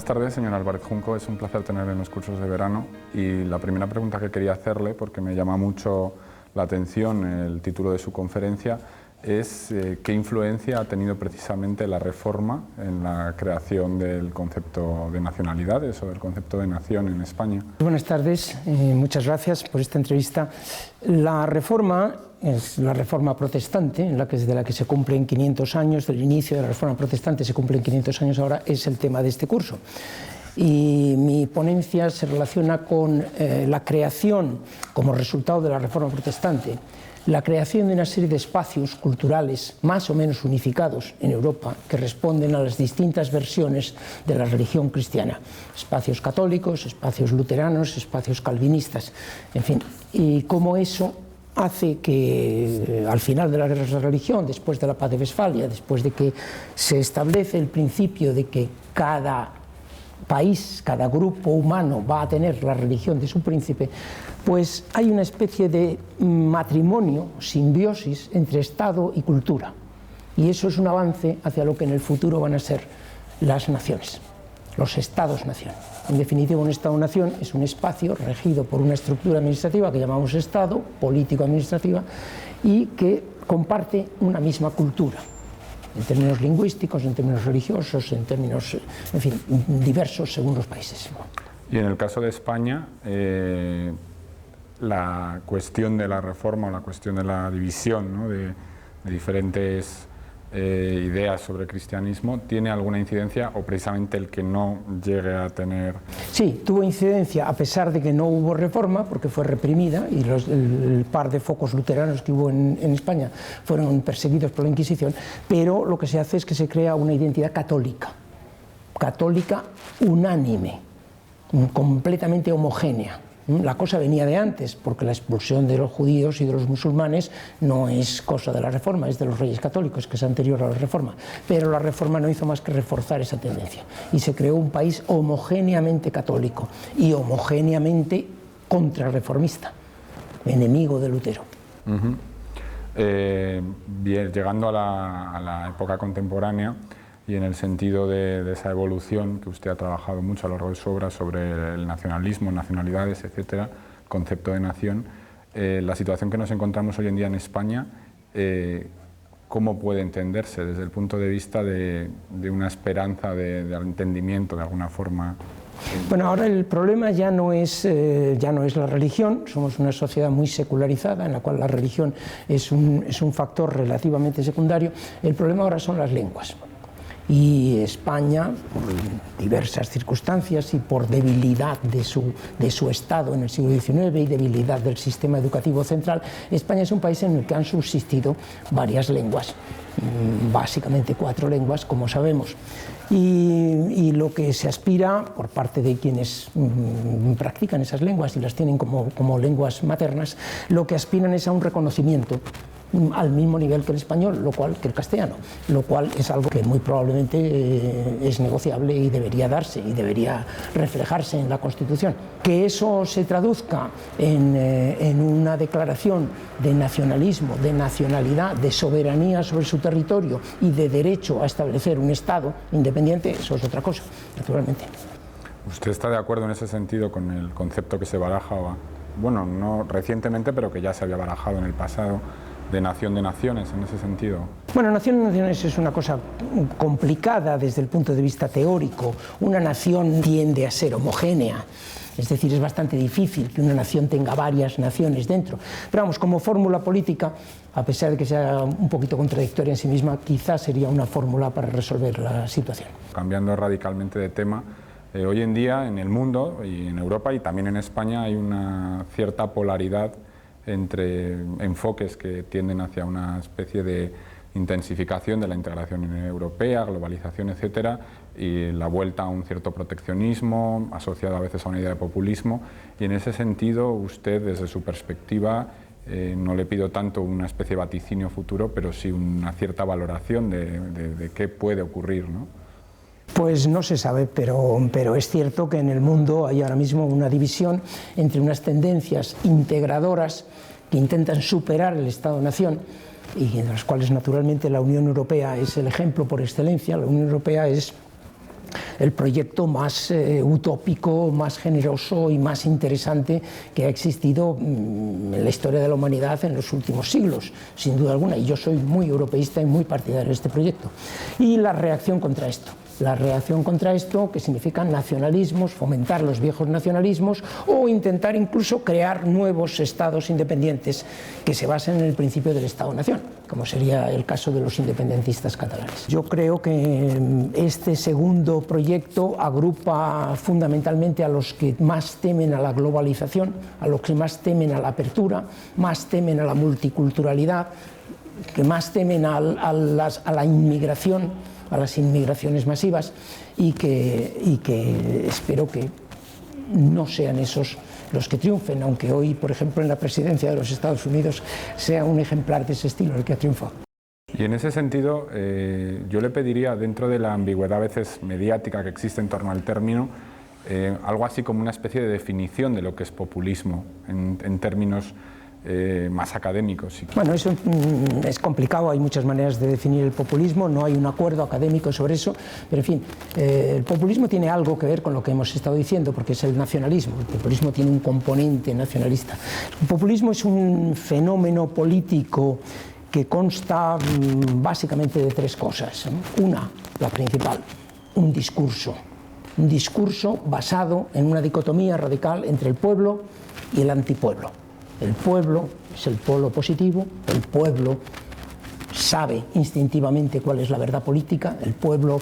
Buenas tardes, señor Álvarez Junco. Es un placer tenerle en los cursos de verano. Y la primera pregunta que quería hacerle, porque me llama mucho la atención el título de su conferencia, es qué influencia ha tenido precisamente la Reforma en la creación del concepto de nacionalidades o del concepto de nación en España. Buenas tardes, muchas gracias por esta entrevista. La Reforma es la Reforma protestante, de la que se cumplen 500 años, del inicio de la Reforma protestante se cumplen 500 años ahora, es el tema de este curso. Y mi ponencia se relaciona con la creación, como resultado de la Reforma protestante, la creación de una serie de espacios culturales más o menos unificados en Europa que responden a las distintas versiones de la religión cristiana. Espacios católicos, espacios luteranos, espacios calvinistas, en fin. Y cómo eso hace que al final de la guerra de religión, después de la paz de Westfalia, después de que se establece el principio de que cada país, cada grupo humano va a tener la religión de su príncipe, pues hay una especie de matrimonio, simbiosis entre Estado y cultura. Y eso es un avance hacia lo que en el futuro van a ser las naciones, los Estados-nación. En definitiva, un Estado-nación es un espacio regido por una estructura administrativa que llamamos Estado, político-administrativa, y que comparte una misma cultura, en términos lingüísticos, en términos religiosos, en términos, en fin, diversos según los países. Y en el caso de España, la cuestión de la reforma o la cuestión de la división, ¿no?, de diferentes ideas sobre el cristianismo, ¿tiene alguna incidencia o precisamente el que no llegue a tener? Sí, tuvo incidencia a pesar de que no hubo reforma porque fue reprimida y el par de focos luteranos que hubo en España fueron perseguidos por la Inquisición, pero lo que se hace es que se crea una identidad católica unánime, completamente homogénea. La cosa venía de antes, porque la expulsión de los judíos y de los musulmanes no es cosa de la Reforma, es de los Reyes Católicos, que es anterior a la Reforma. Pero la Reforma no hizo más que reforzar esa tendencia. Y se creó un país homogéneamente católico y homogéneamente contrarreformista, enemigo de Lutero. Bien, llegando a la época contemporánea, y en el sentido de esa evolución que usted ha trabajado mucho a lo largo de su obra sobre el nacionalismo, nacionalidades, etcétera, concepto de nación, la situación que nos encontramos hoy en día en España, ¿cómo puede entenderse desde el punto de vista de una esperanza de entendimiento de alguna forma? Bueno, ahora el problema ya no es la religión. Somos una sociedad muy secularizada en la cual la religión es un factor relativamente secundario. El problema ahora son las lenguas. Y España, por diversas circunstancias y por debilidad de su Estado en el siglo XIX y debilidad del sistema educativo central, España es un país en el que han subsistido varias lenguas, básicamente 4 lenguas, como sabemos. Y lo que se aspira por parte de quienes practican esas lenguas y las tienen como lenguas maternas, lo que aspiran es a un reconocimiento al mismo nivel que el español, que el castellano, lo cual es algo que muy probablemente es negociable y debería darse y debería reflejarse en la Constitución. Que eso se traduzca en una declaración de nacionalismo, de nacionalidad, de soberanía sobre su territorio y de derecho a establecer un Estado independiente, eso es otra cosa, naturalmente. ¿Usted está de acuerdo en ese sentido con el concepto que se barajaba, bueno, no recientemente, pero que ya se había barajado en el pasado, de nación de naciones, en ese sentido? Bueno, nación de naciones es una cosa complicada desde el punto de vista teórico. Una nación tiende a ser homogénea, es decir, es bastante difícil que una nación tenga varias naciones dentro. Pero vamos, como fórmula política, a pesar de que sea un poquito contradictoria en sí misma, quizás sería una fórmula para resolver la situación. Cambiando radicalmente de tema, hoy en día en el mundo y en Europa y también en España hay una cierta polaridad entre enfoques que tienden hacia una especie de intensificación de la integración europea, globalización, etcétera, y la vuelta a un cierto proteccionismo asociado a veces a una idea de populismo. Y en ese sentido, usted, desde su perspectiva, no le pido tanto una especie de vaticinio futuro, pero sí una cierta valoración de qué puede ocurrir, ¿no? Pues no se sabe, pero es cierto que en el mundo hay ahora mismo una división entre unas tendencias integradoras que intentan superar el Estado-nación y en las cuales naturalmente la Unión Europea es el ejemplo por excelencia. La Unión Europea es el proyecto más utópico, más generoso y más interesante que ha existido en la historia de la humanidad en los últimos siglos, sin duda alguna, y yo soy muy europeísta y muy partidario de este proyecto. Y la reacción contra esto. La reacción contra esto, que significa nacionalismos, fomentar los viejos nacionalismos o intentar incluso crear nuevos estados independientes que se basen en el principio del Estado-Nación, como sería el caso de los independentistas catalanes. Yo creo que este segundo proyecto agrupa fundamentalmente a los que más temen a la globalización, a los que más temen a la apertura, más temen a la multiculturalidad, que más temen a la inmigración, a las inmigraciones masivas, y que espero que no sean esos los que triunfen, aunque hoy, por ejemplo, en la presidencia de los Estados Unidos sea un ejemplar de ese estilo el que ha triunfado. Y en ese sentido, yo le pediría, dentro de la ambigüedad a veces mediática que existe en torno al término, algo así como una especie de definición de lo que es populismo en términos más académicos. Bueno, eso es complicado, hay muchas maneras de definir el populismo, no hay un acuerdo académico sobre eso, pero en fin, el populismo tiene algo que ver con lo que hemos estado diciendo, porque es el nacionalismo. El populismo tiene un componente nacionalista. El populismo es un fenómeno político que consta básicamente de tres cosas. Una, la principal, un discurso basado en una dicotomía radical entre el pueblo y el antipueblo. El pueblo es el polo positivo, el pueblo sabe instintivamente cuál es la verdad política, el pueblo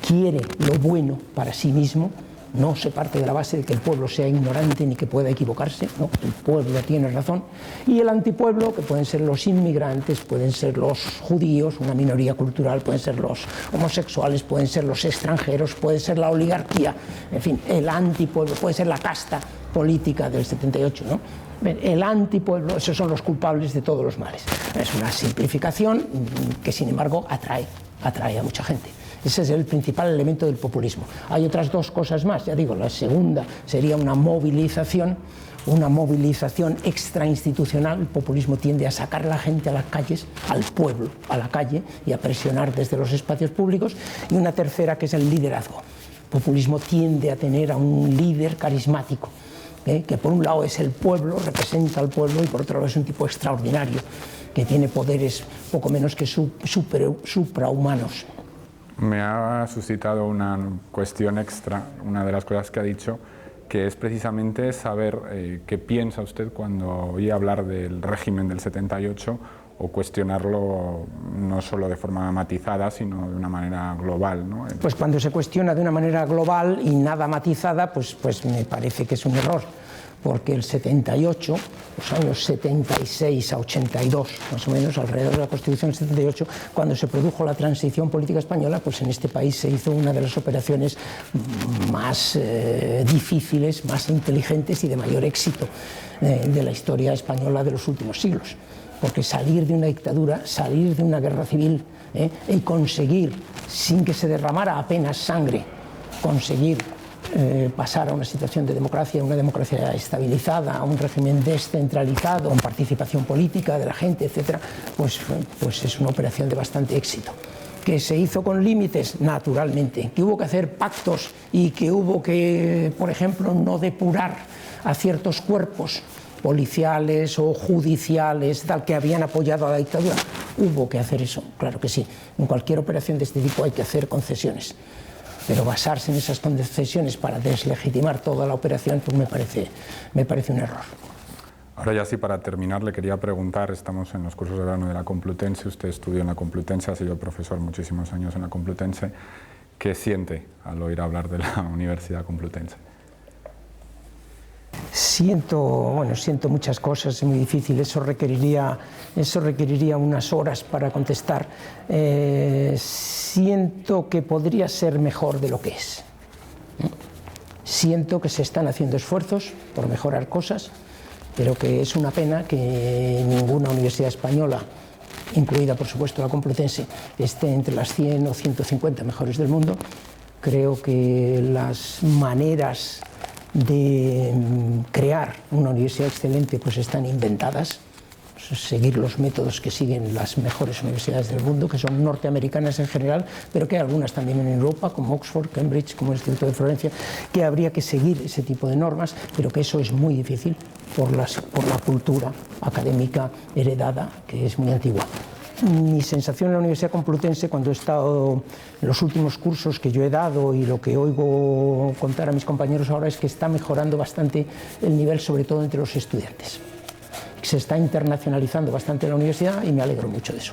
quiere lo bueno para sí mismo, no se parte de la base de que el pueblo sea ignorante ni que pueda equivocarse, no, el pueblo tiene razón, y el antipueblo, que pueden ser los inmigrantes, pueden ser los judíos, una minoría cultural, pueden ser los homosexuales, pueden ser los extranjeros, puede ser la oligarquía, en fin, el antipueblo, puede ser la casta política del 78, ¿no? El antipueblo, esos son los culpables de todos los males. Es una simplificación que, sin embargo, atrae a mucha gente. Ese es el principal elemento del populismo. Hay otras dos cosas más, ya digo, la segunda sería una movilización extrainstitucional. El populismo tiende a sacar a la gente a las calles, al pueblo, a la calle, y a presionar desde los espacios públicos. Y una tercera, que es el liderazgo. El populismo tiende a tener a un líder carismático, que por un lado es el pueblo, representa al pueblo, y por otro lado es un tipo extraordinario, que tiene poderes poco menos que suprahumanos. Me ha suscitado una cuestión extra, una de las cosas que ha dicho, que es precisamente saber qué piensa usted cuando oye hablar del régimen del 78 o cuestionarlo no solo de forma matizada, sino de una manera global, ¿no? Pues cuando se cuestiona de una manera global y nada matizada, pues me parece que es un error, porque el 78, los años 76 a 82, más o menos, alrededor de la Constitución del 78, cuando se produjo la transición política española, pues en este país se hizo una de las operaciones más difíciles, más inteligentes y de mayor éxito de la historia española de los últimos siglos. Porque salir de una dictadura, salir de una guerra civil y conseguir, sin que se derramara apenas sangre, conseguir pasar a una situación de democracia, una democracia estabilizada, a un régimen descentralizado, con participación política de la gente, etc., pues es una operación de bastante éxito. Que se hizo con límites, naturalmente, que hubo que hacer pactos y que hubo que, por ejemplo, no depurar a ciertos cuerpos policiales o judiciales tal que habían apoyado a la dictadura. Hubo que hacer eso, claro que sí. En cualquier operación de este tipo hay que hacer concesiones, pero basarse en esas concesiones para deslegitimar toda la operación, pues me parece un error. Ahora ya sí, para terminar, le quería preguntar, estamos en los cursos de verano de la Complutense, usted estudió en la Complutense, ha sido profesor muchísimos años en la Complutense, ¿qué siente al oír hablar de la Universidad Complutense? Siento muchas cosas, es muy difícil, eso requeriría unas horas para contestar. Siento que podría ser mejor de lo que es. Siento que se están haciendo esfuerzos por mejorar cosas, pero que es una pena que ninguna universidad española, incluida por supuesto la Complutense, esté entre las 100 o 150 mejores del mundo. Creo que las maneras de crear una universidad excelente pues están inventadas, seguir los métodos que siguen las mejores universidades del mundo, que son norteamericanas en general, pero que hay algunas también en Europa, como Oxford, Cambridge, como el Instituto de Florencia, que habría que seguir ese tipo de normas, pero que eso es muy difícil por la cultura académica heredada, que es muy antigua. Mi sensación en la Universidad Complutense, cuando he estado en los últimos cursos que yo he dado y lo que oigo contar a mis compañeros ahora, es que está mejorando bastante el nivel, sobre todo entre los estudiantes. Se está internacionalizando bastante la universidad y me alegro mucho de eso.